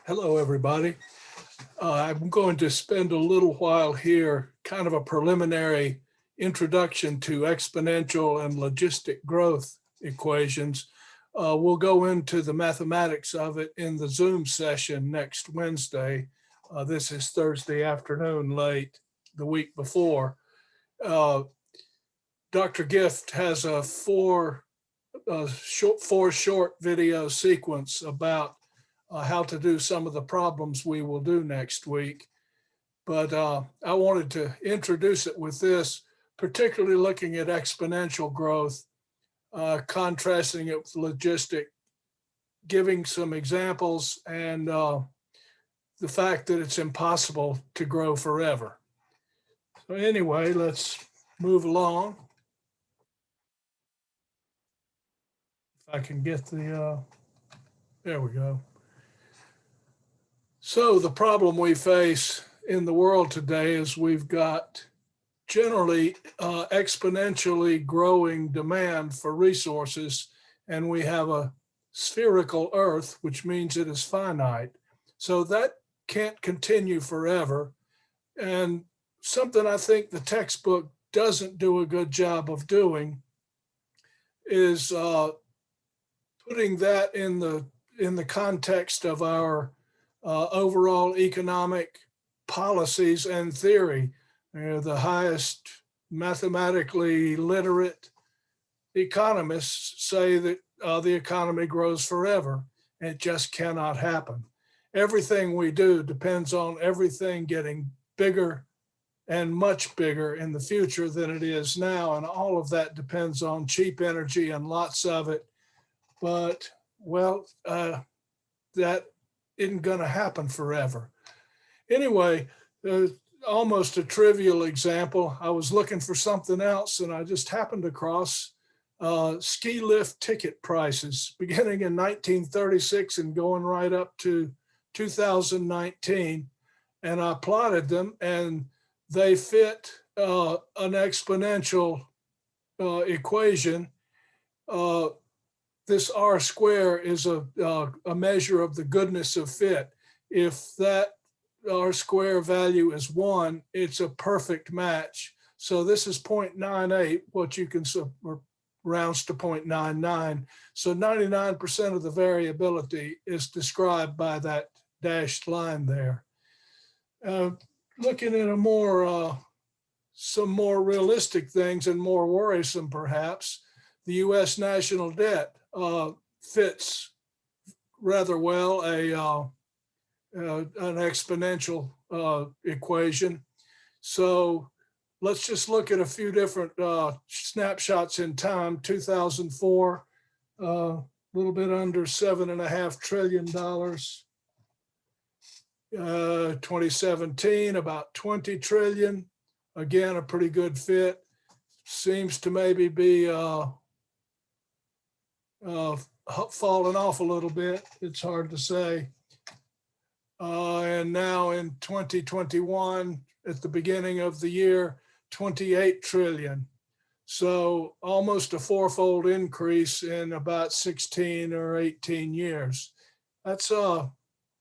Hello, everybody. I'm going to spend a little while here, kind of a preliminary introduction to exponential and logistic growth equations. We'll go into the mathematics of it in the Zoom session next Wednesday. This is Thursday afternoon, late the week before. Uh, Dr. Gift has a four short video sequence about how to do some of the problems we will do next week. But I wanted to introduce it with this, particularly looking at exponential growth, contrasting it with logistic, giving some examples, and the fact that it's impossible to grow forever. So anyway, let's move along. If I can get there we go. So the problem we face in the world today is we've got generally exponentially growing demand for resources, and we have a spherical Earth, which means it is finite. So that can't continue forever. And something I think the textbook doesn't do a good job of doing is putting that in the context of our overall economic policies and theory. The highest mathematically literate economists say that the economy grows forever. It just cannot happen. Everything we do depends on everything getting bigger and much bigger in the future than it is now. And all of that depends on cheap energy and lots of it. But, well, that isn't going to happen forever. Anyway, almost a trivial example. I was looking for something else and I just happened across ski lift ticket prices beginning in 1936 and going right up to 2019. And I plotted them and they fit an exponential equation. This R square is a measure of the goodness of fit. If that R square value is 1, it's a perfect match. So this is 0.98, what you can rounds to 0.99. So 99% of the variability is described by that dashed line there. Looking at some more realistic things and more worrisome perhaps, the US national debt fits rather well an exponential equation. So let's just look at a few different snapshots in time. 2004, a little bit under $7.5 trillion. 2017, about 20 trillion. Again, a pretty good fit. Seems to maybe be falling off a little bit. It's hard to say. And now in 2021, at the beginning of the year, 28 trillion. So almost a fourfold increase in about 16 or 18 years. That's a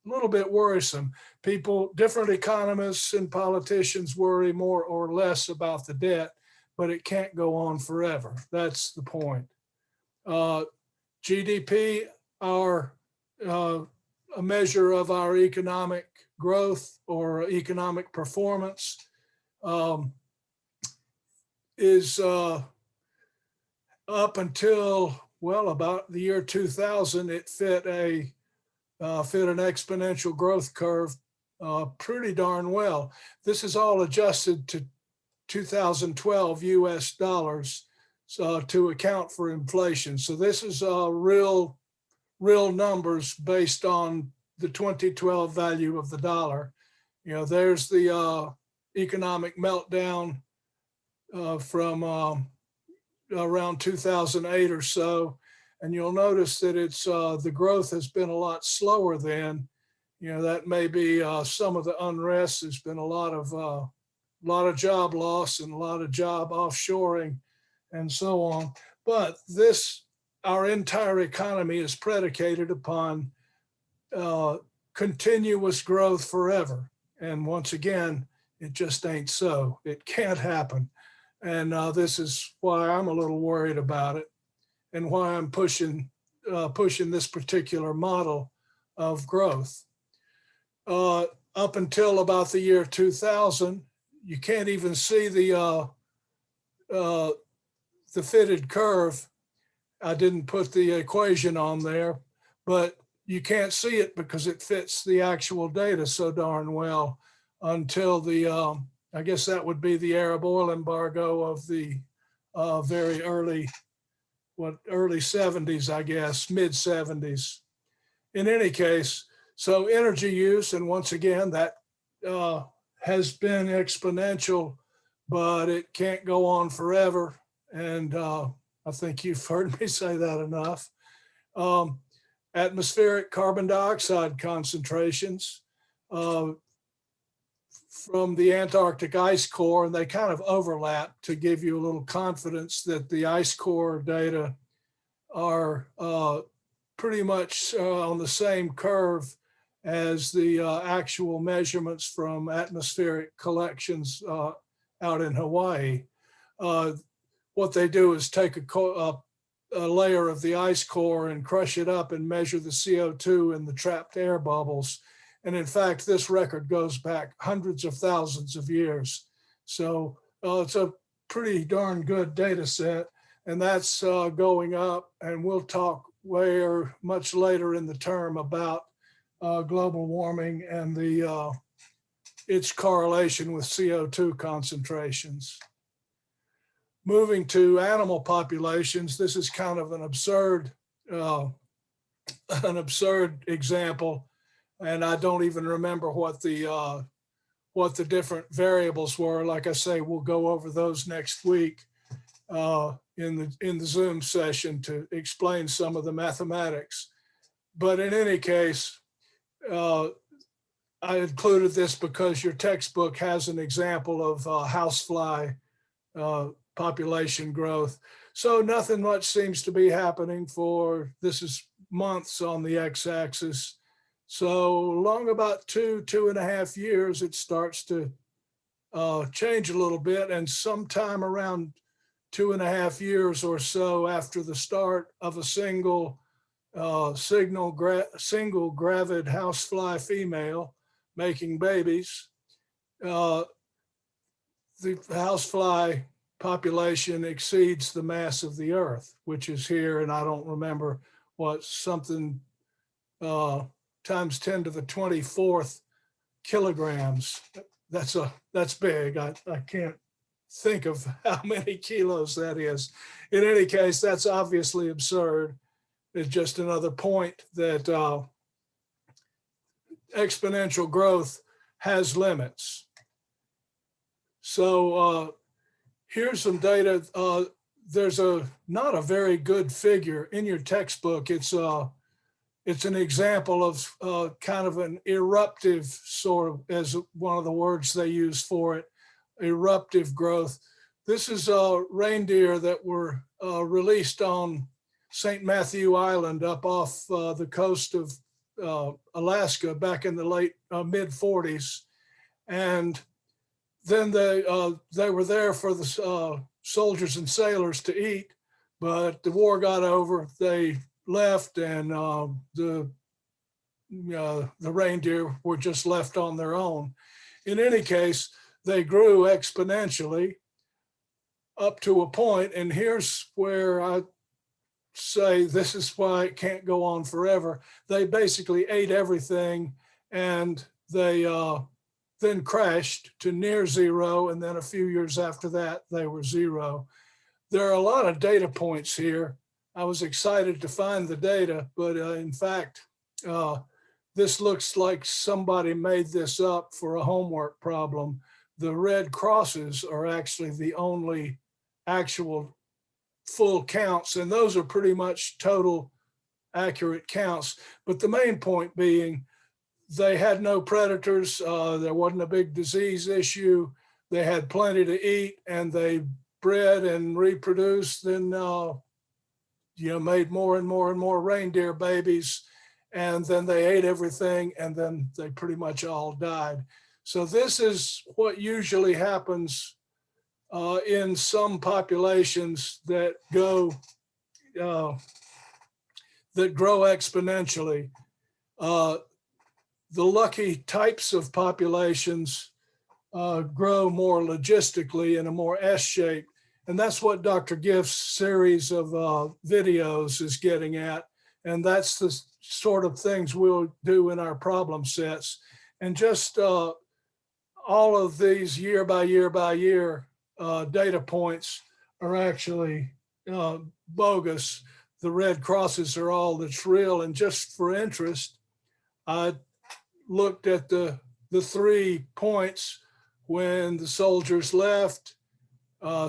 little bit worrisome. Different economists and politicians worry more or less about the debt, but it can't go on forever. That's the point. GDP, a measure of our economic growth or economic performance, is up until, well, about the year 2000, it fit an exponential growth curve pretty darn well. This is all adjusted to 2012 US dollars to account for inflation. So this is real numbers based on the 2012 value of the dollar. There's the economic meltdown from around 2008 or so. And you'll notice that it's the growth has been a lot slower then. That may be some of the unrest. There's been a lot of job loss and a lot of job offshoring and so on. But our entire economy is predicated upon continuous growth forever. And once again, it just ain't so. It can't happen. And this is why I'm a little worried about it, and why I'm pushing this particular model of growth. Up until about the year 2000, you can't even see the fitted curve. I didn't put the equation on there, but you can't see it because it fits the actual data so darn well until I guess that would be the Arab oil embargo of the very early 70s, I guess, mid 70s. In any case, so energy use, and once again, that has been exponential, but it can't go on forever. And I think you've heard me say that enough. Atmospheric carbon dioxide concentrations from the Antarctic ice core, and they kind of overlap to give you a little confidence that the ice core data are pretty much on the same curve as the actual measurements from atmospheric collections out in Hawaii. What they do is take a layer of the ice core and crush it up and measure the CO2 in the trapped air bubbles. And in fact, this record goes back hundreds of thousands of years. So it's a pretty darn good data set, and that's going up. And we'll talk much later in the term about global warming and its correlation with CO2 concentrations. Moving to animal populations, this is kind of an absurd example, and I don't even remember what the different variables were. Like I say, we'll go over those next week in the Zoom session to explain some of the mathematics. But in any case, I included this because your textbook has an example of housefly population growth. So nothing much seems to be happening for, this is months on the x-axis. So along about 2.5 years, it starts to change a little bit. And sometime around 2.5 years or so after the start of a single gravid housefly female making babies, the housefly population exceeds the mass of the Earth, which is here, and I don't remember what, something times 10 to the 24th kilograms. That's big. I can't think of how many kilos that is. In any case, that's obviously absurd. It's just another point that exponential growth has limits. So here's some data. There's not a very good figure in your textbook. It's an example of kind of an eruptive sort of, as one of the words they use for it, eruptive growth. This is reindeer that were released on St. Matthew Island up off the coast of Alaska back in the late mid 40s. And then they were there for the soldiers and sailors to eat, but the war got over, they left, and the reindeer were just left on their own. In any case, they grew exponentially up to a point, and here's where I say this is why it can't go on forever. They basically ate everything, and they then crashed to near zero, and then a few years after that, they were zero. There are a lot of data points here. I was excited to find the data, but in fact, this looks like somebody made this up for a homework problem. The red crosses are actually the only actual full counts, and those are pretty much total accurate counts. But the main point being, they had no predators, there wasn't a big disease issue, they had plenty to eat, and they bred and reproduced and made more and more and more reindeer babies. and then they ate everything, and then they pretty much all died. So this is what usually happens in some populations that uh, grow exponentially. Uh, the lucky types of populations grow more logistically in a more S shape. And that's what Dr. Giff's series of videos is getting at. And that's the sort of things we'll do in our problem sets. And just all of these year by year by year data points are actually bogus. The red crosses are all that's real. And just for interest, I looked at the 3 points when the soldiers left.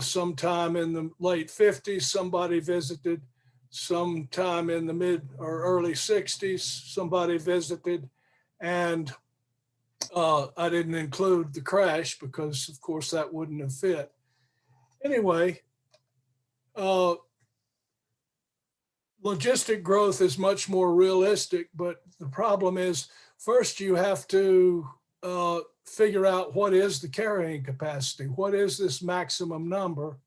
Sometime in the late 50s, somebody visited. Sometime in the mid or early 60s, somebody visited. And I didn't include the crash because, of course, that wouldn't have fit. Anyway, logistic growth is much more realistic, but the problem is first you have to figure out what is the carrying capacity. What is this maximum number?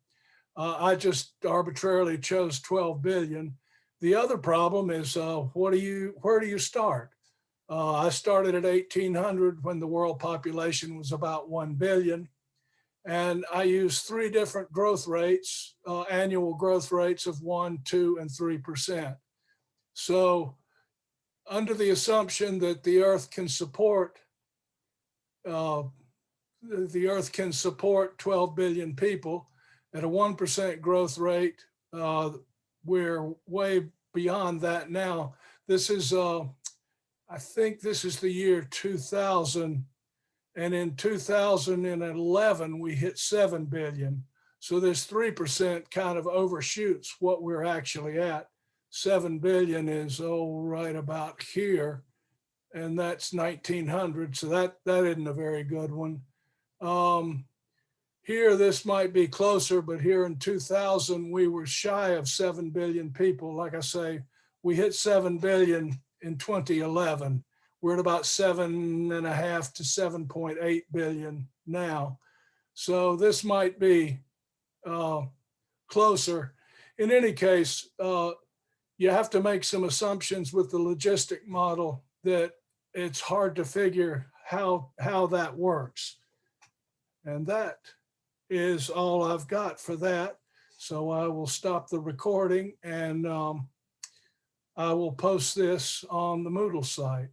I just arbitrarily chose 12 billion. The other problem is where do you start? I started at 1800 when the world population was about 1 billion. And I used 3 different growth rates, annual growth rates of 1, 2, and 3%. So under the assumption that the Earth can support 12 billion people at a 1% growth rate. We're way beyond that now. This is, I think this is the year 2000. And in 2011, we hit 7 billion. So this 3% kind of overshoots what we're actually at. 7 billion is, right about here. And that's 1900. So that isn't a very good one. Here, this might be closer, but here in 2000, we were shy of 7 billion people. Like I say, we hit 7 billion in 2011. We're at about 7.5 to 7.8 billion now. So this might be closer. In any case, you have to make some assumptions with the logistic model that it's hard to figure how that works. And that is all I've got for that. So I will stop the recording and I will post this on the Moodle site.